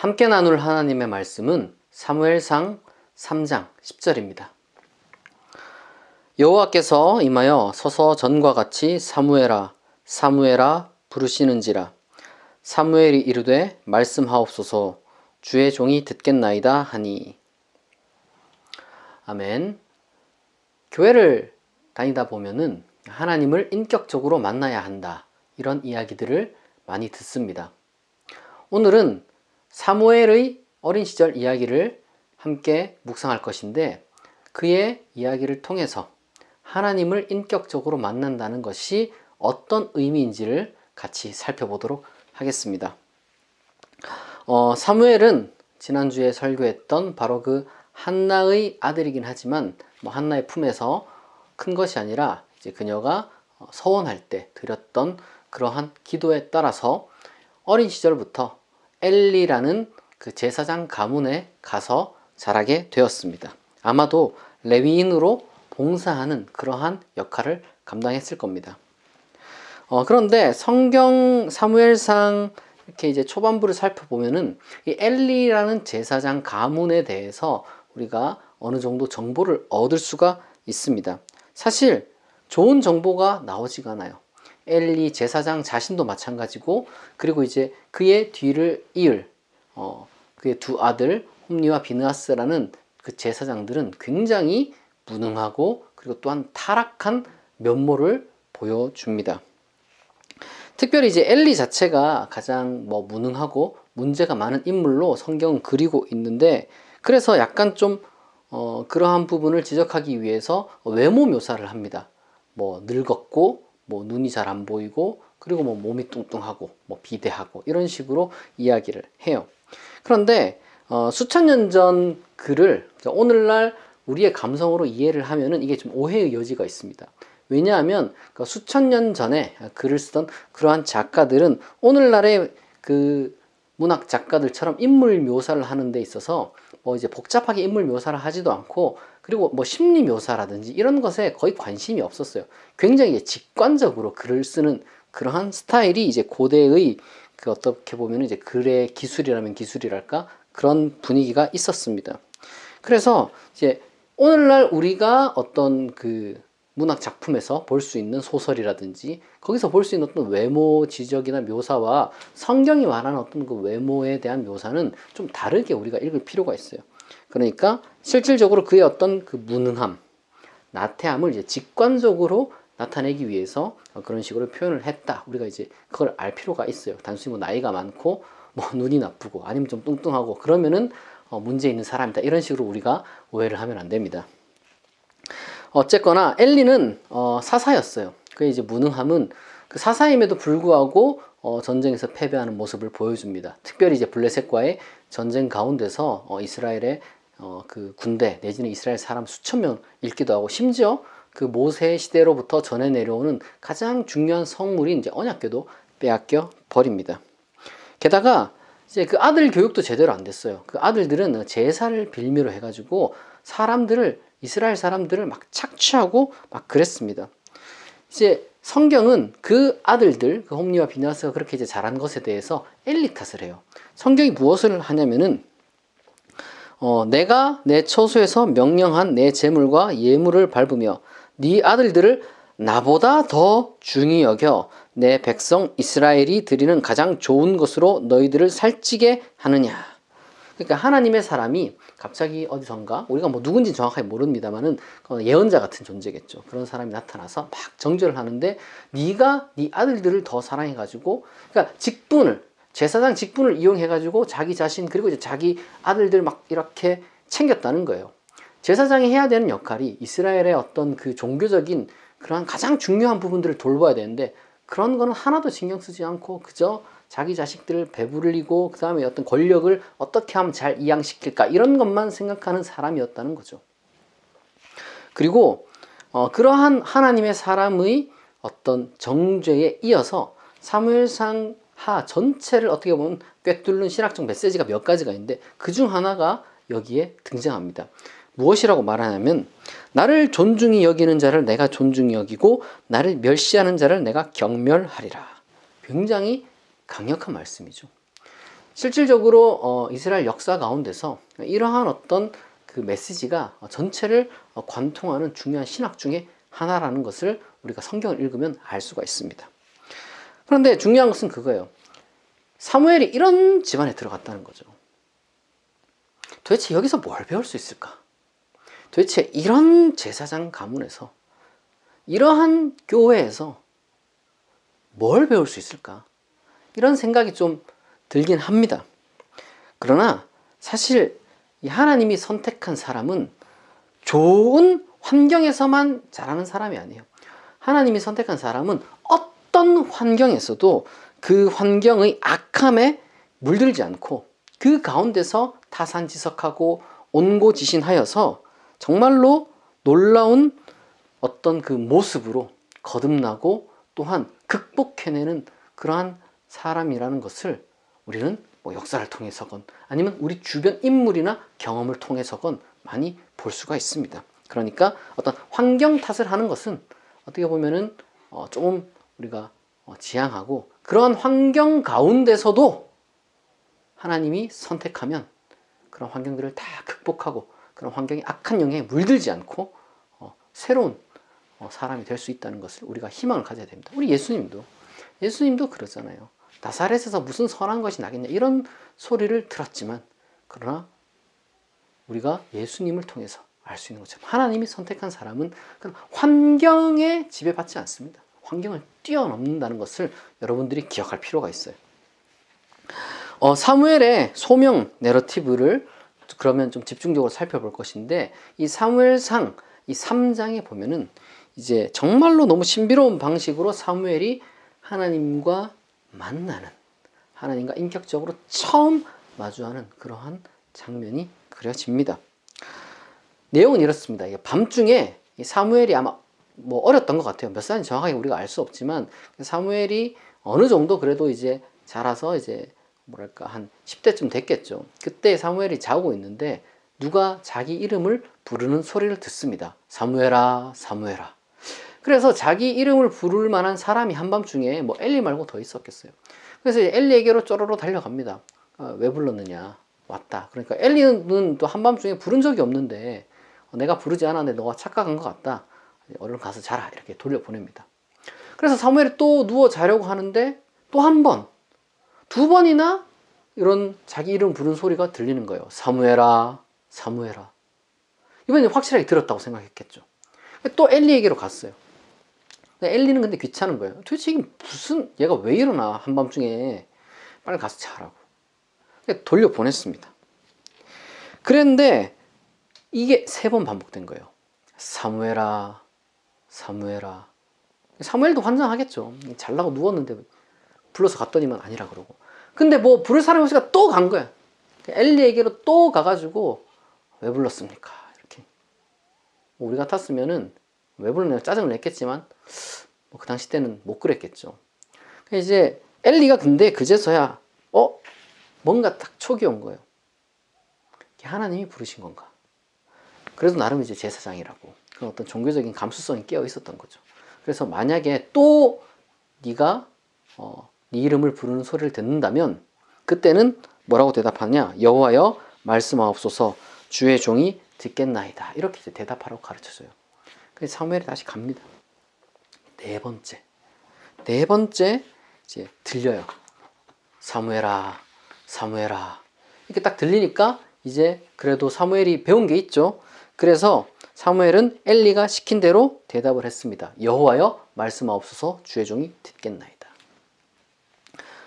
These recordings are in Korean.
함께 나눌 하나님의 말씀은 사무엘상 3장 10절입니다. 여호와께서 임하여 서서 전과 같이 사무엘아 사무엘아 부르시는지라. 사무엘이 이르되 말씀하옵소서. 주의 종이 듣겠나이다 하니. 아멘. 교회를 다니다 보면은 하나님을 인격적으로 만나야 한다, 이런 이야기들을 많이 듣습니다. 오늘은 사무엘의 어린 시절 이야기를 함께 묵상할 것인데, 그의 이야기를 통해서 하나님을 인격적으로 만난다는 것이 어떤 의미인지를 같이 살펴보도록 하겠습니다. 사무엘은 지난주에 설교했던 바로 그 한나의 아들이긴 하지만 한나의 품에서 큰 것이 아니라 이제 그녀가 서원할 때 드렸던 그러한 기도에 따라서 어린 시절부터 엘리라는 그 제사장 가문에 가서 자라게 되었습니다. 아마도 레위인으로 봉사하는 그러한 역할을 감당했을 겁니다. 그런데 성경 사무엘상 이렇게 이제 초반부를 살펴보면은 이 엘리라는 제사장 가문에 대해서 우리가 어느 정도 정보를 얻을 수가 있습니다. 사실 좋은 정보가 나오지가 않아요. 엘리 제사장 자신도 마찬가지고, 그리고 이제 그의 뒤를 이을 그의 두 아들 홈니와 비느하스라는 그 제사장들은 굉장히 무능하고 그리고 또한 타락한 면모를 보여줍니다. 특별히 이제 엘리 자체가 가장 무능하고 문제가 많은 인물로 성경은 그리고 있는데, 그래서 약간 좀 그러한 부분을 지적하기 위해서 외모 묘사를 합니다. 늙었고 눈이 잘 안 보이고, 그리고 몸이 뚱뚱하고 비대하고, 이런 식으로 이야기를 해요. 그런데 수천 년 전 글을 오늘날 우리의 감성으로 이해를 하면은 이게 좀 오해의 여지가 있습니다. 왜냐하면 수천 년 전에 글을 쓰던 그러한 작가들은 오늘날의 그 문학 작가들처럼 인물 묘사를 하는 데 있어서 이제 복잡하게 인물 묘사를 하지도 않고, 그리고 심리 묘사라든지 이런 것에 거의 관심이 없었어요. 굉장히 직관적으로 글을 쓰는 그러한 스타일이 이제 고대의 그 어떻게 보면 이제 글의 기술이라면 기술이랄까, 그런 분위기가 있었습니다. 그래서 이제 오늘날 우리가 어떤 그 문학 작품에서 볼 수 있는 소설이라든지 거기서 볼 수 있는 어떤 외모 지적이나 묘사와 성경이 말하는 어떤 그 외모에 대한 묘사는 좀 다르게 우리가 읽을 필요가 있어요. 그러니까 실질적으로 그의 어떤 그 무능함, 나태함을 이제 직관적으로 나타내기 위해서 그런 식으로 표현을 했다. 우리가 이제 그걸 알 필요가 있어요. 단순히 나이가 많고 눈이 나쁘고 아니면 좀 뚱뚱하고 그러면은 문제 있는 사람이다, 이런 식으로 우리가 오해를 하면 안 됩니다. 어쨌거나 엘리는 사사였어요. 그의 이제 무능함은 그 사사임에도 불구하고 전쟁에서 패배하는 모습을 보여줍니다. 특별히 이제 블레셋과의 전쟁 가운데서 이스라엘의 그 군대 내지는 이스라엘 사람 수천 명 잃기도 하고, 심지어 그 모세 시대로부터 전해 내려오는 가장 중요한 성물인 이제 언약궤도 빼앗겨 버립니다. 게다가 이제 그 아들 교육도 제대로 안 됐어요. 그 아들들은 제사를 빌미로 해가지고 이스라엘 사람들을 막 착취하고 막 그랬습니다. 이제 성경은 그 아들들, 그 홈리와 비느하스가 그렇게 이제 잘한 것에 대해서 엘리 탓을 해요. 성경이 무엇을 하냐면은 내가 내 처소에서 명령한 내 재물과 예물을 밟으며 네 아들들을 나보다 더 중히 여겨 내 백성 이스라엘이 드리는 가장 좋은 것으로 너희들을 살찌게 하느냐. 그러니까 하나님의 사람이 갑자기 어디선가, 우리가 누군지 정확하게 모릅니다만은 예언자 같은 존재겠죠. 그런 사람이 나타나서 막 정죄를 하는데, 네가 네 아들들을 더 사랑해가지고, 그러니까 제사장 직분을 이용해가지고 자기 자신 그리고 이제 자기 아들들 막 이렇게 챙겼다는 거예요. 제사장이 해야 되는 역할이 이스라엘의 어떤 그 종교적인 그러한 가장 중요한 부분들을 돌봐야 되는데, 그런 거는 하나도 신경 쓰지 않고 그저 자기 자식들을 배부르고 그 다음에 어떤 권력을 어떻게 하면 잘 이양시킬까, 이런 것만 생각하는 사람이었다는 거죠. 그리고 그러한 하나님의 사람의 어떤 정죄에 이어서 사무엘상 하 전체를 어떻게 보면 꿰뚫는 신학적 메시지가 몇 가지가 있는데, 그중 하나가 여기에 등장합니다. 무엇이라고 말하냐면, 나를 존중히 여기는 자를 내가 존중히 여기고 나를 멸시하는 자를 내가 경멸하리라. 굉장히 강력한 말씀이죠. 실질적으로 이스라엘 역사 가운데서 이러한 어떤 그 메시지가 전체를 관통하는 중요한 신학 중에 하나라는 것을 우리가 성경을 읽으면 알 수가 있습니다. 그런데 중요한 것은 그거예요. 사무엘이 이런 집안에 들어갔다는 거죠. 도대체 여기서 뭘 배울 수 있을까? 도대체 이런 제사장 가문에서, 이러한 교회에서 뭘 배울 수 있을까? 이런 생각이 좀 들긴 합니다. 그러나 사실 이 하나님이 선택한 사람은 좋은 환경에서만 자라는 사람이 아니에요. 하나님이 선택한 사람은 어떤 환경에서도 그 환경의 악함에 물들지 않고 그 가운데서 타산지석하고 온고지신하여서 정말로 놀라운 어떤 그 모습으로 거듭나고 또한 극복해내는 그러한 사람이라는 것을 우리는 뭐 역사를 통해서건 아니면 우리 주변 인물이나 경험을 통해서건 많이 볼 수가 있습니다. 그러니까 어떤 환경 탓을 하는 것은 어떻게 보면은 조금 우리가 지양하고, 그러한 환경 가운데서도 하나님이 선택하면 그런 환경들을 다 극복하고 그런 환경이 악한 영향에 물들지 않고 새로운 사람이 될 수 있다는 것을 우리가 희망을 가져야 됩니다. 우리 예수님도 그러잖아요. 나사렛에서 무슨 선한 것이 나겠냐 이런 소리를 들었지만, 그러나 우리가 예수님을 통해서 알 수 있는 것처럼 하나님이 선택한 사람은 환경에 지배받지 않습니다. 환경을 뛰어넘는다는 것을 여러분들이 기억할 필요가 있어요. 사무엘의 소명 내러티브를 그러면 좀 집중적으로 살펴볼 것인데, 이 사무엘상 이 3장에 보면은 이제 정말로 너무 신비로운 방식으로 사무엘이 하나님과 만나는, 하나님과 인격적으로 처음 마주하는 그러한 장면이 그려집니다. 내용은 이렇습니다. 밤중에 사무엘이 아마 뭐 어렸던 것 같아요. 몇 살인지 정확하게 우리가 알 수 없지만 사무엘이 어느 정도 그래도 이제 자라서 이제 뭐랄까 한 10대쯤 됐겠죠. 그때 사무엘이 자고 있는데 누가 자기 이름을 부르는 소리를 듣습니다. 사무엘아, 사무엘아. 그래서 자기 이름을 부를 만한 사람이 한밤중에 뭐 엘리 말고 더 있었겠어요. 그래서 엘리에게로 쪼로로 달려갑니다. 왜 불렀느냐? 왔다. 그러니까 엘리는 또 한밤중에 부른 적이 없는데 내가 부르지 않았는데 너가 착각한 것 같다. 얼른 가서 자라. 이렇게 돌려보냅니다. 그래서 사무엘이 또 누워 자려고 하는데 또 한 번, 두 번이나 이런 자기 이름 부른 소리가 들리는 거예요. 사무엘아, 사무엘아. 이번엔 확실하게 들었다고 생각했겠죠. 또 엘리에게로 갔어요. 엘리는 근데 귀찮은 거예요. 도대체 이게 무슨, 얘가 왜 일어나 한밤중에, 빨리 가서 자라고. 돌려보냈습니다. 그런데 이게 3번 반복된 거예요. 사무엘아, 사무엘아. 사무엘도 환장하겠죠. 잘라고 누웠는데 불러서 갔더니만 아니라 그러고. 근데 뭐 부를 사람이 없으니까 또 간 거야. 엘리에게로 또 가가지고 왜 불렀습니까? 이렇게. 우리 같았으면은 왜 불렀냐 짜증을 냈겠지만 뭐 그 당시 때는 못 그랬겠죠. 이제 엘리가 근데 그제서야 뭔가 딱 촉이 온 거예요. 하나님이 부르신 건가? 그래도 나름 이제 제사장이라고 그런 어떤 종교적인 감수성이 깨어 있었던 거죠. 그래서 만약에 또 네가 네 이름을 부르는 소리를 듣는다면 그때는 뭐라고 대답하냐? 여호와여 말씀하옵소서, 주의 종이 듣겠나이다. 이렇게 이제 대답하라고 가르쳐줘요. 그래서 사무엘이 다시 갑니다. 네 번째 이제 들려요. 사무엘아, 사무엘아. 이렇게 딱 들리니까 이제 그래도 사무엘이 배운 게 있죠. 그래서 사무엘은 엘리가 시킨 대로 대답을 했습니다. 여호와여 말씀하옵소서, 주의 종이 듣겠나이다.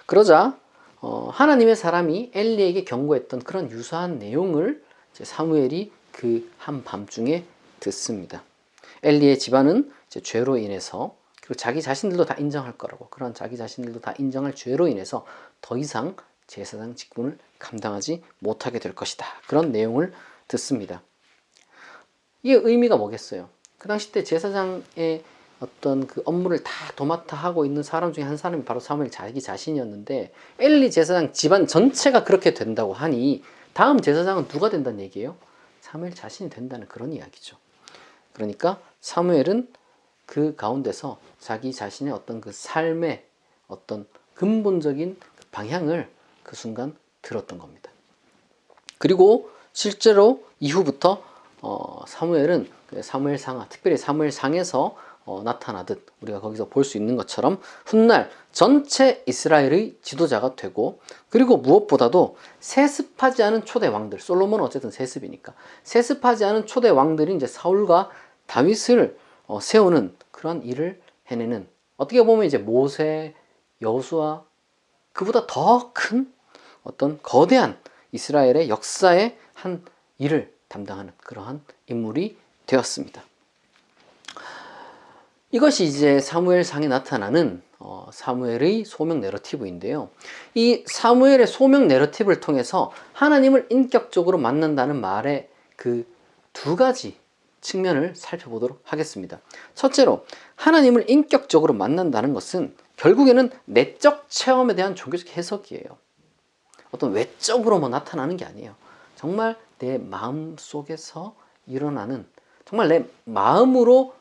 그러자 하나님의 사람이 엘리에게 경고했던 그런 유사한 내용을 이제 사무엘이 그 한밤중에 듣습니다. 엘리의 집안은 이제 죄로 인해서, 그리고 자기 자신들도 다 인정할 거라고, 그런 자기 자신들도 다 인정할 죄로 인해서 더 이상 제사장 직분을 감당하지 못하게 될 것이다. 그런 내용을 듣습니다. 이게 의미가 뭐겠어요? 그 당시 때 제사장의 어떤 그 업무를 다 도맡아 하고 있는 사람 중에 한 사람이 바로 사무엘 자기 자신이었는데, 엘리 제사장 집안 전체가 그렇게 된다고 하니 다음 제사장은 누가 된다는 얘기예요? 사무엘 자신이 된다는 그런 이야기죠. 그러니까 사무엘은 그 가운데서 자기 자신의 어떤 그 삶의 어떤 근본적인 방향을 그 순간 들었던 겁니다. 그리고 실제로 이후부터 사무엘은 사무엘상하, 특별히 사무엘상에서 나타나듯 우리가 거기서 볼 수 있는 것처럼 훗날 전체 이스라엘의 지도자가 되고, 그리고 무엇보다도 세습하지 않은 초대 왕들, 솔로몬은 어쨌든 세습이니까 세습하지 않은 초대 왕들이 이제 사울과 다윗을 세우는 그런 일을 해내는, 어떻게 보면 이제 모세, 여호수아, 그보다 더 큰 어떤 거대한 이스라엘의 역사의 한 일을 담당하는 그러한 인물이 되었습니다. 이것이 이제 사무엘상에 나타나는 사무엘의 소명 내러티브인데요. 이 사무엘의 소명 내러티브를 통해서 하나님을 인격적으로 만난다는 말의 그 두 가지 측면을 살펴보도록 하겠습니다. 첫째로, 하나님을 인격적으로 만난다는 것은 결국에는 내적 체험에 대한 종교적 해석이에요. 어떤 외적으로만 나타나는 게 아니에요. 정말 내 마음 속에서 일어나는, 정말 내 마음으로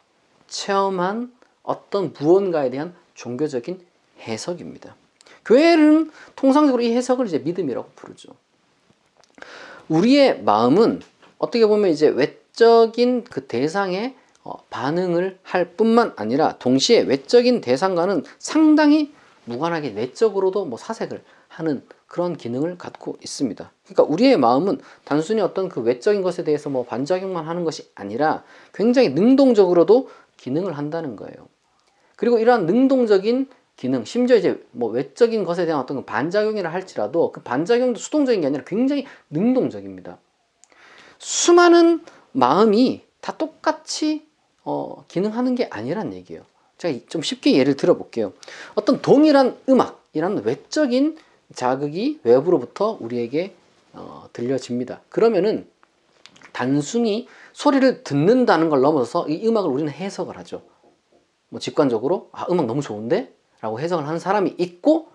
체험한 어떤 무언가에 대한 종교적인 해석입니다. 교회는 통상적으로 이 해석을 이제 믿음이라고 부르죠. 우리의 마음은 어떻게 보면 이제 외적인 그 대상에 반응을 할 뿐만 아니라 동시에 외적인 대상과는 상당히 무관하게 내적으로도 뭐 사색을 하는 그런 기능을 갖고 있습니다. 그러니까 우리의 마음은 단순히 어떤 그 외적인 것에 대해서 뭐 반작용만 하는 것이 아니라 굉장히 능동적으로도 기능을 한다는 거예요. 그리고 이러한 능동적인 기능, 심지어 이제 뭐 외적인 것에 대한 어떤 반작용이라 할지라도 그 반작용도 수동적인 게 아니라 굉장히 능동적입니다. 수많은 마음이 다 똑같이 기능하는 게 아니란 얘기예요. 제가 좀 쉽게 예를 들어볼게요. 어떤 동일한 음악이라는 외적인 자극이 외부로부터 우리에게 들려집니다. 그러면은 단순히 소리를 듣는다는 걸 넘어서 이 음악을 우리는 해석을 하죠. 뭐 직관적으로 음악 너무 좋은데? 라고 해석을 하는 사람이 있고,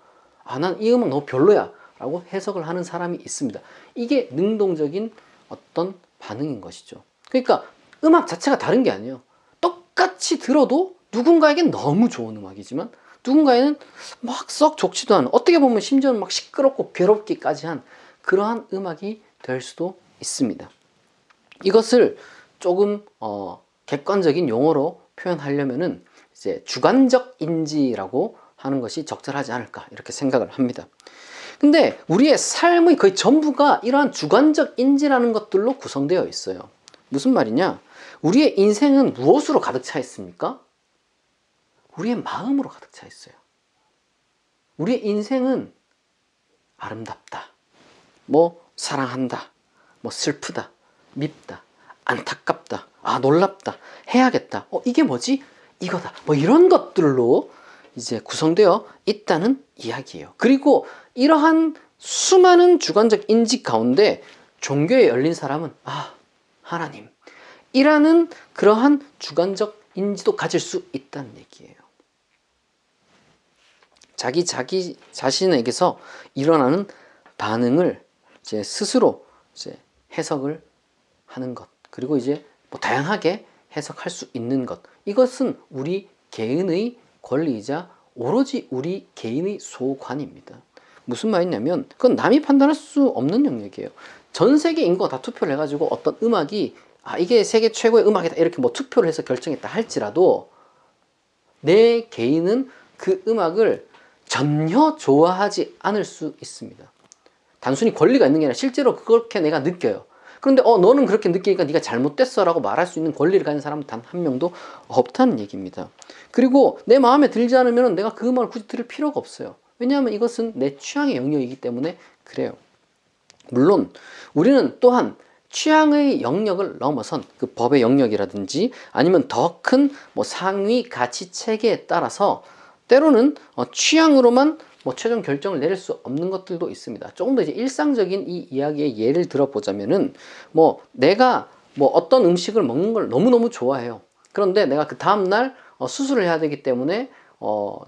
난 이 음악 너무 별로야 라고 해석을 하는 사람이 있습니다. 이게 능동적인 어떤 반응인 것이죠. 그러니까 음악 자체가 다른 게 아니에요. 똑같이 들어도 누군가에겐 너무 좋은 음악이지만 누군가에는 막 썩 좋지도 않은, 어떻게 보면 심지어는 막 시끄럽고 괴롭기까지 한 그러한 음악이 될 수도 있습니다. 이것을 조금 객관적인 용어로 표현하려면은 이제 주관적 인지라고 하는 것이 적절하지 않을까 이렇게 생각을 합니다. 근데 우리의 삶의 거의 전부가 이러한 주관적 인지라는 것들로 구성되어 있어요. 무슨 말이냐? 우리의 인생은 무엇으로 가득 차 있습니까? 우리의 마음으로 가득 차 있어요. 우리의 인생은 아름답다, 뭐 사랑한다, 뭐 슬프다, 밉다, 안타깝다, 놀랍다, 해야겠다, 이게 뭐지? 이거다, 뭐 이런 것들로 이제 구성되어 있다는 이야기예요. 그리고 이러한 수많은 주관적 인지 가운데 종교에 열린 사람은 하나님 이라는 그러한 주관적 인지도 가질 수 있다는 얘기예요. 자기 자신에게서 일어나는 반응을 이제 스스로 이제 해석을 하는 것, 그리고 이제 뭐 다양하게 해석할 수 있는 것, 이것은 우리 개인의 권리이자 오로지 우리 개인의 소관입니다. 무슨 말이냐면 그건 남이 판단할 수 없는 영역이에요. 전 세계 인구가 다 투표를 해가지고 어떤 음악이 이게 세계 최고의 음악이다 이렇게 뭐 투표를 해서 결정했다 할지라도 내 개인은 그 음악을 전혀 좋아하지 않을 수 있습니다. 단순히 권리가 있는 게 아니라 실제로 그렇게 내가 느껴요. 그런데 너는 그렇게 느끼니까 네가 잘못됐어 라고 말할 수 있는 권리를 가진 사람은 단 한 명도 없다는 얘기입니다. 그리고 내 마음에 들지 않으면 내가 그 음악을 굳이 들을 필요가 없어요. 왜냐하면 이것은 내 취향의 영역이기 때문에 그래요. 물론 우리는 또한 취향의 영역을 넘어선 그 법의 영역이라든지 아니면 더 큰 뭐 상위 가치 체계에 따라서 때로는 취향으로만 뭐 최종 결정을 내릴 수 없는 것들도 있습니다. 조금 더 이제 일상적인 이 이야기의 예를 들어보자면은 뭐 내가 뭐 어떤 음식을 먹는 걸 너무너무 좋아해요. 그런데 내가 그 다음날 수술을 해야 되기 때문에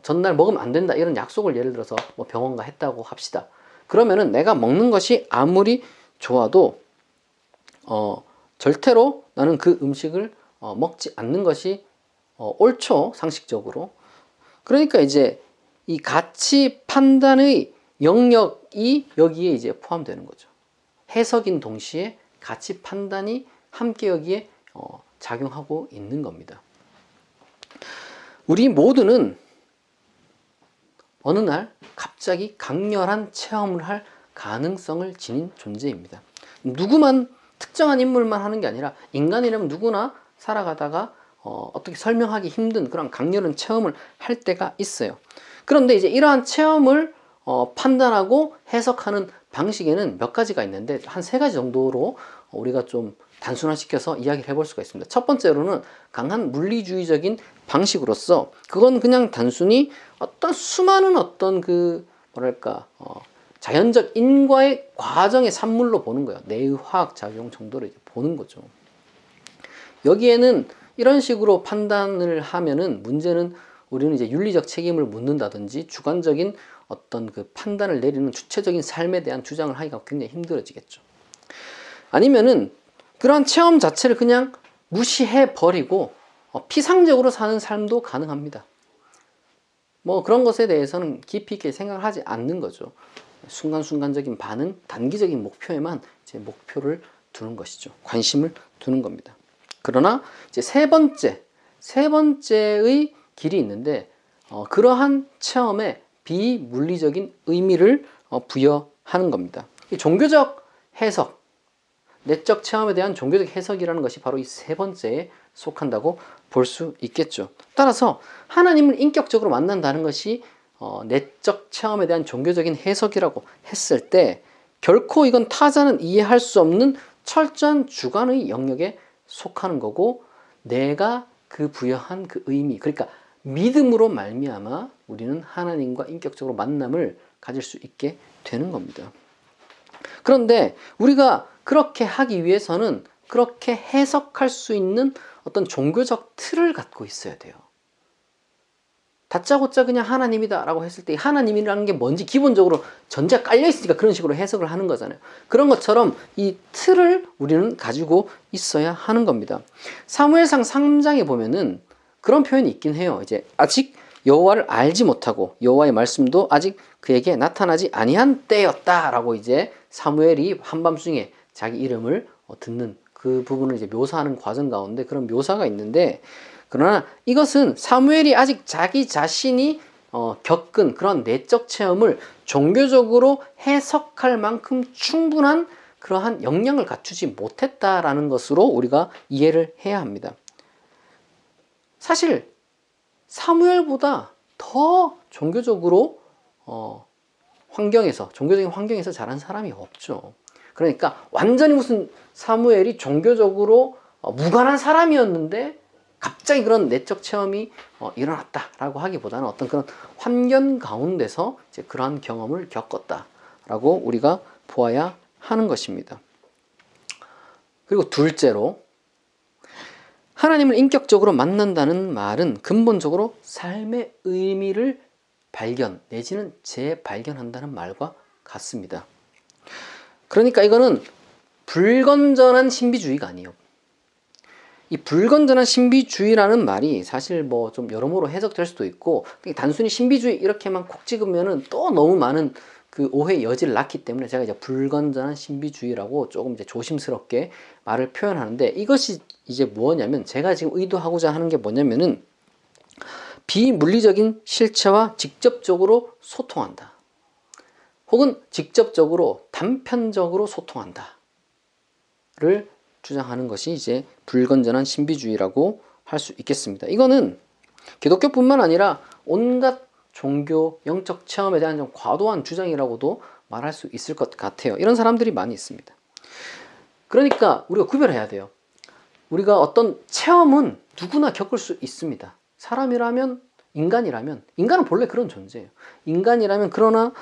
전날 먹으면 안 된다 이런 약속을 예를 들어서 뭐 병원가 했다고 합시다. 그러면은 내가 먹는 것이 아무리 좋아도 절대로 나는 그 음식을 먹지 않는 것이 옳죠, 상식적으로. 그러니까 이제 이 가치 판단의 영역이 여기에 이제 포함되는 거죠. 해석인 동시에 가치 판단이 함께 여기에 작용하고 있는 겁니다. 우리 모두는 어느 날 갑자기 강렬한 체험을 할 가능성을 지닌 존재입니다. 누구만 특정한 인물만 하는 게 아니라 인간이라면 누구나 살아가다가 어떻게 설명하기 힘든 그런 강렬한 체험을 할 때가 있어요. 그런데 이제 이러한 체험을 판단하고 해석하는 방식에는 몇 가지가 있는데 한 3가지 정도로 우리가 좀 단순화시켜서 이야기를 해볼 수가 있습니다. 첫 번째로는 강한 물리주의적인 방식으로서 그건 그냥 단순히 어떤 수많은 어떤 자연적 인과의 과정의 산물로 보는 거예요. 뇌의 화학작용 정도로 이제 보는 거죠. 여기에는 이런 식으로 판단을 하면은 문제는 우리는 이제 윤리적 책임을 묻는다든지 주관적인 어떤 그 판단을 내리는 주체적인 삶에 대한 주장을 하기가 굉장히 힘들어지겠죠. 아니면은 그러한 체험 자체를 그냥 무시해 버리고 피상적으로 사는 삶도 가능합니다. 뭐 그런 것에 대해서는 깊이 있게 생각을 하지 않는 거죠. 순간순간적인 반응, 단기적인 목표에만 이제 목표를 두는 것이죠. 관심을 두는 겁니다. 그러나 이제 세 번째의 길이 있는데 그러한 체험에 비물리적인 의미를 부여하는 겁니다. 이 종교적 해석, 내적 체험에 대한 종교적 해석이라는 것이 바로 이 3번째에 속한다고 볼 수 있겠죠. 따라서 하나님을 인격적으로 만난다는 것이 내적 체험에 대한 종교적인 해석이라고 했을 때 결코 이건 타자는 이해할 수 없는 철저한 주관의 영역에 속하는 거고 내가 그 부여한 그 의미, 그러니까 믿음으로 말미암아 우리는 하나님과 인격적으로 만남을 가질 수 있게 되는 겁니다. 그런데 우리가 그렇게 하기 위해서는 그렇게 해석할 수 있는 어떤 종교적 틀을 갖고 있어야 돼요. 다짜고짜 그냥 하나님이다 라고 했을 때 하나님이라는 게 뭔지 기본적으로 전제가 깔려 있으니까 그런 식으로 해석을 하는 거잖아요. 그런 것처럼 이 틀을 우리는 가지고 있어야 하는 겁니다. 사무엘상 3장에 보면은 그런 표현이 있긴 해요. 이제 아직 여호와를 알지 못하고 여호와의 말씀도 아직 그에게 나타나지 아니한 때였다라고 이제 사무엘이 한밤중에 자기 이름을 듣는 그 부분을 이제 묘사하는 과정 가운데 그런 묘사가 있는데 그러나 이것은 사무엘이 아직 자기 자신이 겪은 그런 내적 체험을 종교적으로 해석할 만큼 충분한 그러한 역량을 갖추지 못했다라는 것으로 우리가 이해를 해야 합니다. 사실 사무엘보다 더 종교적으로 종교적인 환경에서 자란 사람이 없죠. 그러니까 완전히 무슨 사무엘이 종교적으로 무관한 사람이었는데 갑자기 그런 내적 체험이 일어났다라고 하기보다는 어떤 그런 환경 가운데서 이제 그러한 경험을 겪었다라고 우리가 보아야 하는 것입니다. 그리고 둘째로 하나님을 인격적으로 만난다는 말은 근본적으로 삶의 의미를 발견 내지는 재발견한다는 말과 같습니다. 그러니까 이거는 불건전한 신비주의가 아니에요. 이 불건전한 신비주의라는 말이 사실 뭐 좀 여러모로 해석될 수도 있고 단순히 신비주의 이렇게만 콕 찍으면은 또 너무 많은 그 오해의 여지를 낳기 때문에 제가 이제 불건전한 신비주의라고 조금 이제 조심스럽게 말을 표현하는데 이것이 이제 뭐냐면 제가 지금 의도하고자 하는 게 뭐냐면은 비물리적인 실체와 직접적으로 소통한다. 혹은 직접적으로 단편적으로 소통한다를 주장하는 것이 이제 불건전한 신비주의라고 할 수 있겠습니다. 이거는 기독교뿐만 아니라 온갖 종교, 영적 체험에 대한 좀 과도한 주장이라고도 말할 수 있을 것 같아요. 이런 사람들이 많이 있습니다. 그러니까 우리가 구별해야 돼요. 우리가 어떤 체험은 누구나 겪을 수 있습니다. 사람이라면, 인간이라면, 인간은 본래 그런 존재예요. 인간이라면 그러나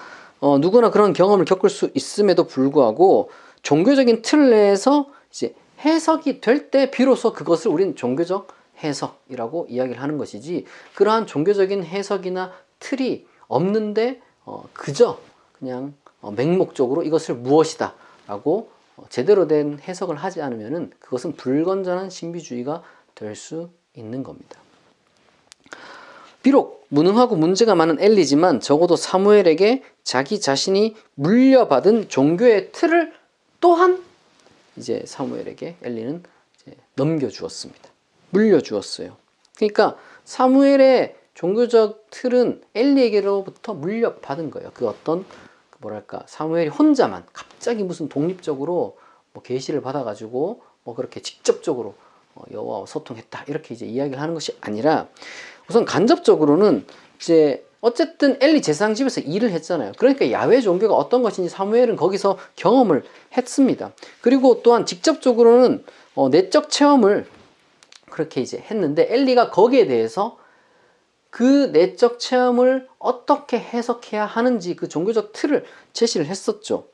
누구나 그런 경험을 겪을 수 있음에도 불구하고 종교적인 틀 내에서 이제 해석이 될 때 비로소 그것을 우리는 종교적 해석이라고 이야기를 하는 것이지 그러한 종교적인 해석이나 틀이 없는데 그저 그냥 맹목적으로 이것을 무엇이다 라고 제대로 된 해석을 하지 않으면은 그것은 불건전한 신비주의가 될 수 있는 겁니다. 비록 무능하고 문제가 많은 엘리지만 적어도 사무엘에게 자기 자신이 물려받은 종교의 틀을 또한 이제 사무엘에게 엘리는 이제 넘겨주었습니다. 물려주었어요. 그러니까 사무엘의 종교적 틀은 엘리에게로부터 물려받은 거예요. 그 어떤 뭐랄까 사무엘이 혼자만 갑자기 무슨 독립적으로 뭐 계시를 받아가지고 뭐 그렇게 직접적으로 여호와와 소통했다 이렇게 이제 이야기를 하는 것이 아니라 우선 간접적으로는 이제 어쨌든 엘리 제사장집에서 일을 했잖아요. 그러니까 야훼 종교가 어떤 것인지 사무엘은 거기서 경험을 했습니다. 그리고 또한 직접적으로는 내적 체험을 그렇게 이제 했는데 엘리가 거기에 대해서 그 내적 체험을 어떻게 해석해야 하는지 그 종교적 틀을 제시를 했었죠.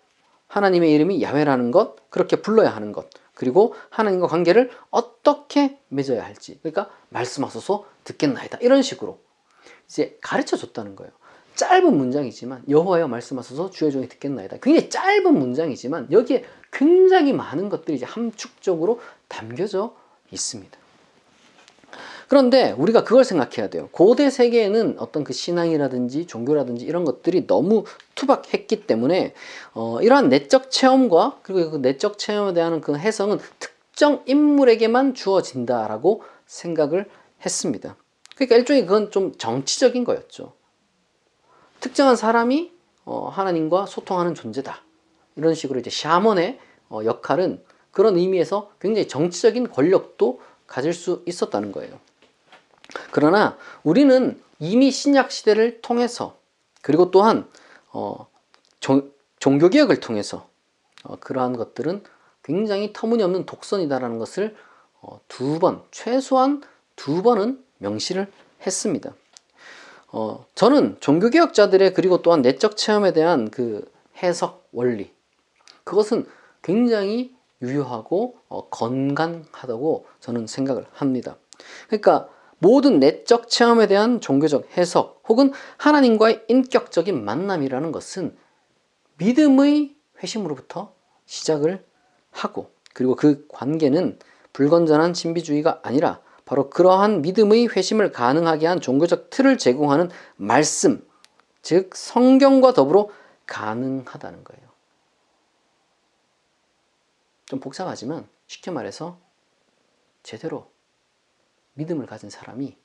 하나님의 이름이 야훼라는 것, 그렇게 불러야 하는 것, 그리고 하나님과 관계를 어떻게 맺어야 할지, 그러니까 말씀하소서 듣겠나이다 이런 식으로 이제 가르쳐 줬다는 거예요. 짧은 문장이지만 여호와여 말씀하소서 주의 종이 듣겠나이다. 굉장히 짧은 문장이지만 여기에 굉장히 많은 것들이 이제 함축적으로 담겨져 있습니다. 그런데 우리가 그걸 생각해야 돼요. 고대 세계에는 어떤 그 신앙이라든지 종교라든지 이런 것들이 너무 투박했기 때문에 이러한 내적 체험과 그리고 그 내적 체험에 대한 그 해석은 특정 인물에게만 주어진다라고 생각을 했습니다. 그러니까 일종의 그건 좀 정치적인 거였죠. 특정한 사람이 하나님과 소통하는 존재다. 이런 식으로 이제 샤먼의 역할은 그런 의미에서 굉장히 정치적인 권력도 가질 수 있었다는 거예요. 그러나 우리는 이미 신약 시대를 통해서 그리고 또한 종교개혁을 통해서 그러한 것들은 굉장히 터무니없는 독선이다라는 것을 최소한 두 번은 명시를 했습니다. 저는 종교개혁자들의 그리고 또한 내적 체험에 대한 그 해석 원리 그것은 굉장히 유효하고 건강하다고 저는 생각을 합니다. 그러니까 모든 내적 체험에 대한 종교적 해석 혹은 하나님과의 인격적인 만남이라는 것은 믿음의 회심으로부터 시작을 하고 그리고 그 관계는 불건전한 신비주의가 아니라 바로 그러한 믿음의 회심을 가능하게 한 종교적 틀을 제공하는 말씀, 즉 성경과 더불어 가능하다는 거예요. 좀 복잡하지만 쉽게 말해서 제대로 믿음을 가진 사람이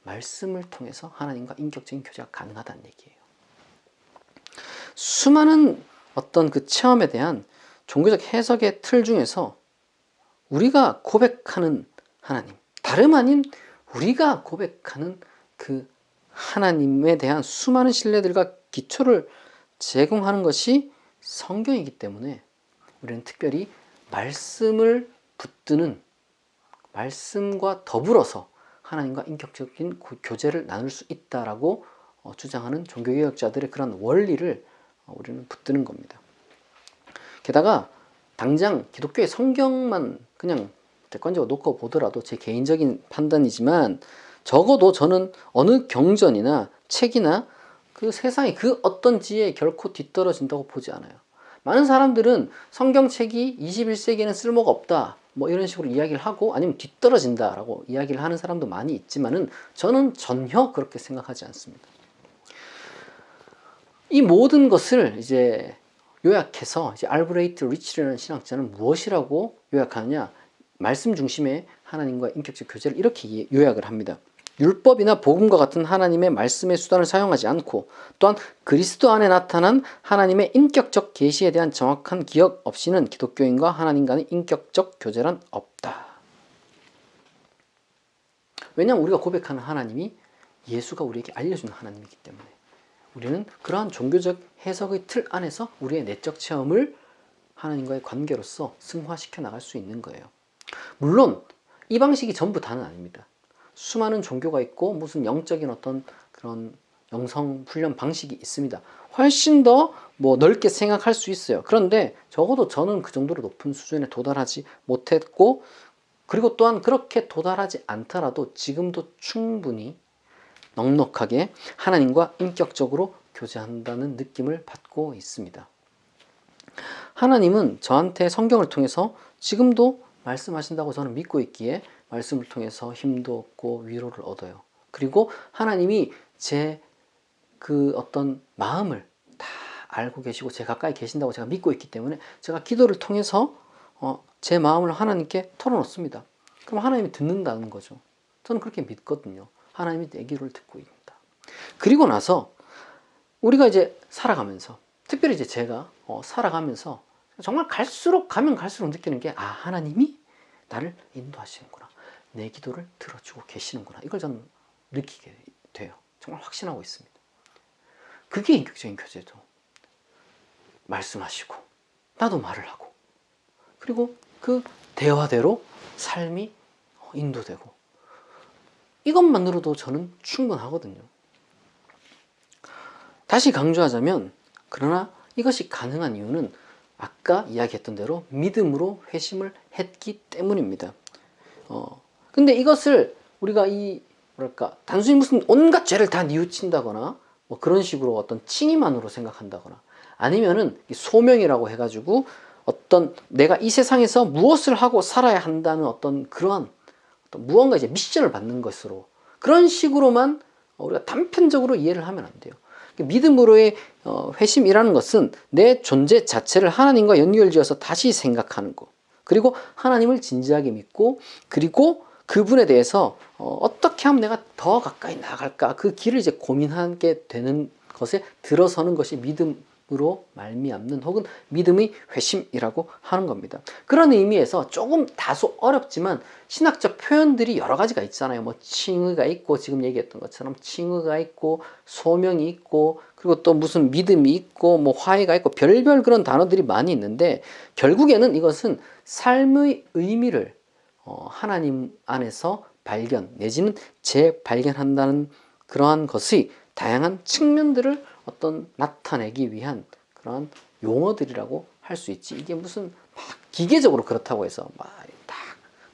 말씀을 통해서 하나님과 인격적인 교제가 가능하다는 얘기예요. 수많은 어떤 그 체험에 대한 종교적 해석의 틀 중에서 우리가 고백하는 하나님, 다름 아닌 우리가 고백하는 그 하나님에 대한 수많은 신뢰들과 기초를 제공하는 것이 성경이기 때문에 우리는 특별히 말씀을 붙드는 말씀과 더불어서 하나님과 인격적인 교제를 나눌 수 있다라고 주장하는 종교개혁자들의 그런 원리를 우리는 붙드는 겁니다. 게다가 당장 기독교의 성경만 그냥 객관적으로 놓고 보더라도 제 개인적인 판단이지만 적어도 저는 어느 경전이나 책이나 그 세상의 그 어떤 지혜에 결코 뒤떨어진다고 보지 않아요. 많은 사람들은 성경책이 21세기에는 쓸모가 없다 뭐 이런 식으로 이야기를 하고 아니면 뒤떨어진다라고 이야기를 하는 사람도 많이 있지만은 저는 전혀 그렇게 생각하지 않습니다. 이 모든 것을 이제 요약해서 이제 알브레이트 리치라는 신학자는 무엇이라고 요약하느냐? 말씀 중심의 하나님과 인격적 교제를 이렇게 요약을 합니다. 율법이나 복음과 같은 하나님의 말씀의 수단을 사용하지 않고 또한 그리스도 안에 나타난 하나님의 인격적 계시에 대한 정확한 기억 없이는 기독교인과 하나님 간의 인격적 교제란 없다. 왜냐하면 우리가 고백하는 하나님이 예수가 우리에게 알려주는 하나님이기 때문에 우리는 그러한 종교적 해석의 틀 안에서 우리의 내적 체험을 하나님과의 관계로서 승화시켜 나갈 수 있는 거예요. 물론 이 방식이 전부 다는 아닙니다. 수많은 종교가 있고 무슨 영적인 어떤 그런 영성 훈련 방식이 있습니다. 훨씬 더 뭐 넓게 생각할 수 있어요. 그런데 적어도 저는 그 정도로 높은 수준에 도달하지 못했고 그리고 또한 그렇게 도달하지 않더라도 지금도 충분히 넉넉하게 하나님과 인격적으로 교제한다는 느낌을 받고 있습니다. 하나님은 저한테 성경을 통해서 지금도 말씀하신다고 저는 믿고 있기에 말씀을 통해서 힘도 얻고 위로를 얻어요. 그리고 하나님이 제 그 어떤 마음을 다 알고 계시고 제 가까이 계신다고 제가 믿고 있기 때문에 제가 기도를 통해서 제 마음을 하나님께 털어놓습니다. 그럼 하나님이 듣는다는 거죠. 저는 그렇게 믿거든요. 하나님이 내 기도를 듣고 있다. 그리고 나서 우리가 이제 살아가면서, 특별히 이제 제가 살아가면서 정말 가면 갈수록 느끼는 게, 하나님이 나를 인도하시는구나. 내 기도를 들어주고 계시는구나. 이걸 저는 느끼게 돼요. 정말 확신하고 있습니다. 그게 인격적인 교제죠. 말씀하시고 나도 말을 하고, 그리고 그 대화대로 삶이 인도되고, 이것만으로도 저는 충분하거든요. 다시 강조하자면, 그러나 이것이 가능한 이유는 아까 이야기했던 대로 믿음으로 회심을 했기 때문입니다. 근데 이것을 우리가 단순히 무슨 온갖 죄를 다 뉘우친다거나 뭐 그런 식으로 어떤 칭의만으로 생각한다거나, 아니면은 소명이라고 해가지고 어떤 내가 이 세상에서 무엇을 하고 살아야 한다는 그러한 무언가 이제 미션을 받는 것으로, 그런 식으로만 우리가 단편적으로 이해를 하면 안 돼요. 믿음으로의 회심이라는 것은 내 존재 자체를 하나님과 연결지어서 다시 생각하는 것, 그리고 하나님을 진지하게 믿고, 그리고 그분에 대해서 어떻게 하면 내가 더 가까이 나아갈까, 그 길을 이제 고민하게 되는 것에 들어서는 것이 믿음으로 말미암는, 혹은 믿음의 회심이라고 하는 겁니다. 그런 의미에서 조금 다소 어렵지만 신학적 표현들이 여러 가지가 있잖아요. 뭐 칭의가 있고, 지금 얘기했던 것처럼 칭의가 있고, 소명이 있고, 그리고 또 무슨 믿음이 있고, 뭐 화해가 있고, 별별 그런 단어들이 많이 있는데, 결국에는 이것은 삶의 의미를 하나님 안에서 발견 내지는 재발견한다는 그러한 것의 다양한 측면들을 나타내기 위한 그러한 용어들이라고 할 수 있지. 이게 무슨 막 기계적으로 그렇다고 해서 막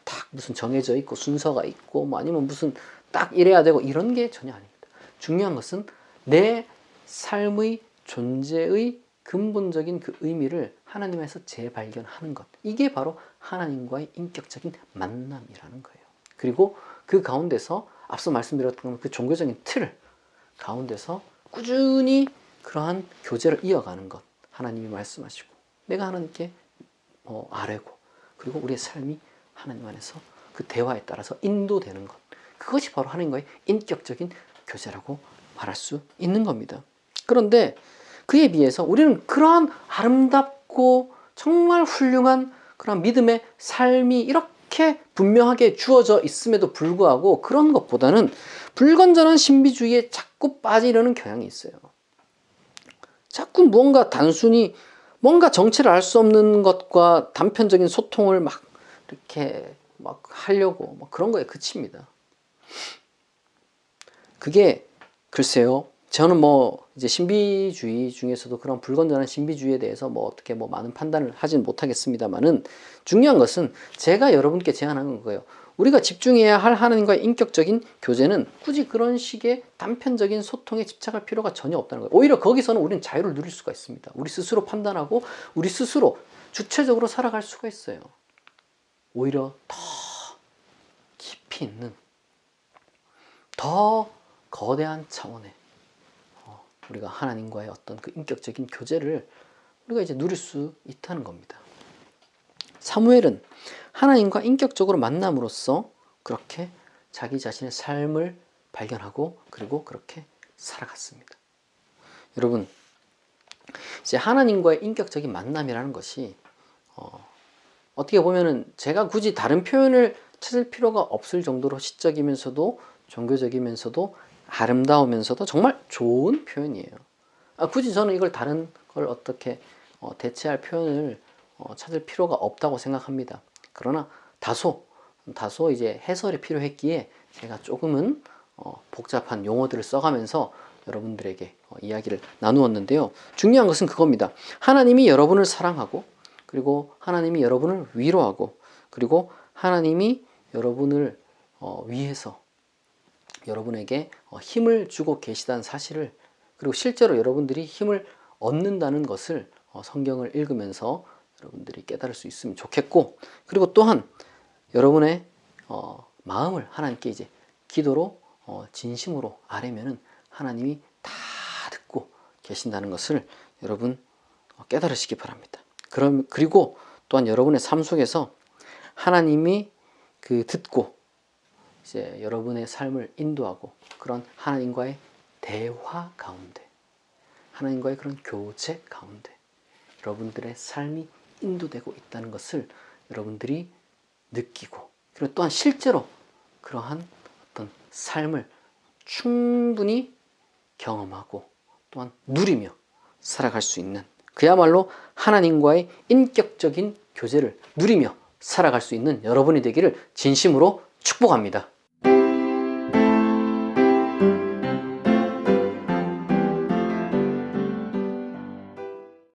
딱 무슨 정해져 있고 순서가 있고, 뭐 아니면 무슨 딱 이래야 되고, 이런 게 전혀 아닙니다. 중요한 것은 내 삶의 존재의 근본적인 그 의미를 하나님 안에서 재발견하는 것. 이게 바로 하나님과의 인격적인 만남이라는 거예요. 그리고 그 가운데서 앞서 말씀드렸던 그 종교적인 틀 가운데서 꾸준히 그러한 교제를 이어가는 것. 하나님이 말씀하시고 내가 하나님께 아뢰고, 그리고 우리의 삶이 하나님 안에서 그 대화에 따라서 인도되는 것. 그것이 바로 하나님과의 인격적인 교제라고 말할 수 있는 겁니다. 그런데 그에 비해서 우리는 그러한 아름답고 정말 훌륭한 그런 믿음의 삶이 이렇게 분명하게 주어져 있음에도 불구하고, 그런 것보다는 불건전한 신비주의에 자꾸 빠지려는 경향이 있어요. 자꾸 단순히 뭔가 정체를 알 수 없는 것과 단편적인 소통을 막 이렇게 막 하려고 그런 거에 그칩니다. 그게 글쎄요, 저는 이제 신비주의 중에서도 그런 불건전한 신비주의에 대해서 어떻게 많은 판단을 하진 못하겠습니다만은, 중요한 것은 제가 여러분께 제안하는 거예요. 우리가 집중해야 할 하나님과의 인격적인 교제는 굳이 그런 식의 단편적인 소통에 집착할 필요가 전혀 없다는 거예요. 오히려 거기서는 우리는 자유를 누릴 수가 있습니다. 우리 스스로 판단하고 우리 스스로 주체적으로 살아갈 수가 있어요. 오히려 더 깊이 있는, 더 거대한 차원의 우리가 하나님과의 어떤 그 인격적인 교제를 우리가 이제 누릴 수 있다는 겁니다. 사무엘은 하나님과 인격적으로 만남으로써 그렇게 자기 자신의 삶을 발견하고, 그리고 그렇게 살아갔습니다. 여러분, 이제 하나님과의 인격적인 만남이라는 것이 어떻게 보면은 제가 굳이 다른 표현을 찾을 필요가 없을 정도로 시적이면서도 종교적이면서도 아름다우면서도 정말 좋은 표현이에요. 굳이 저는 이걸 다른 걸 어떻게 대체할 표현을 찾을 필요가 없다고 생각합니다. 그러나 다소 이제 해설이 필요했기에 제가 조금은 복잡한 용어들을 써가면서 여러분들에게 이야기를 나누었는데요. 중요한 것은 그겁니다. 하나님이 여러분을 사랑하고, 그리고 하나님이 여러분을 위로하고, 그리고 하나님이 여러분을 위해서 여러분에게 힘을 주고 계시다는 사실을, 그리고 실제로 여러분들이 힘을 얻는다는 것을 성경을 읽으면서 여러분들이 깨달을 수 있으면 좋겠고, 그리고 또한 여러분의 마음을 하나님께 이제 기도로 진심으로 아뢰면은 하나님이 다 듣고 계신다는 것을 여러분 깨달으시기 바랍니다. 그리고 또한 여러분의 삶 속에서 하나님이 듣고 이제 여러분의 삶을 인도하고 그런 하나님과의 대화 가운데, 하나님과의 그런 교제 가운데 여러분들의 삶이 인도되고 있다는 것을 여러분들이 느끼고, 그리고 또한 실제로 그러한 어떤 삶을 충분히 경험하고 또한 누리며 살아갈 수 있는, 그야말로 하나님과의 인격적인 교제를 누리며 살아갈 수 있는 여러분이 되기를 진심으로 축복합니다.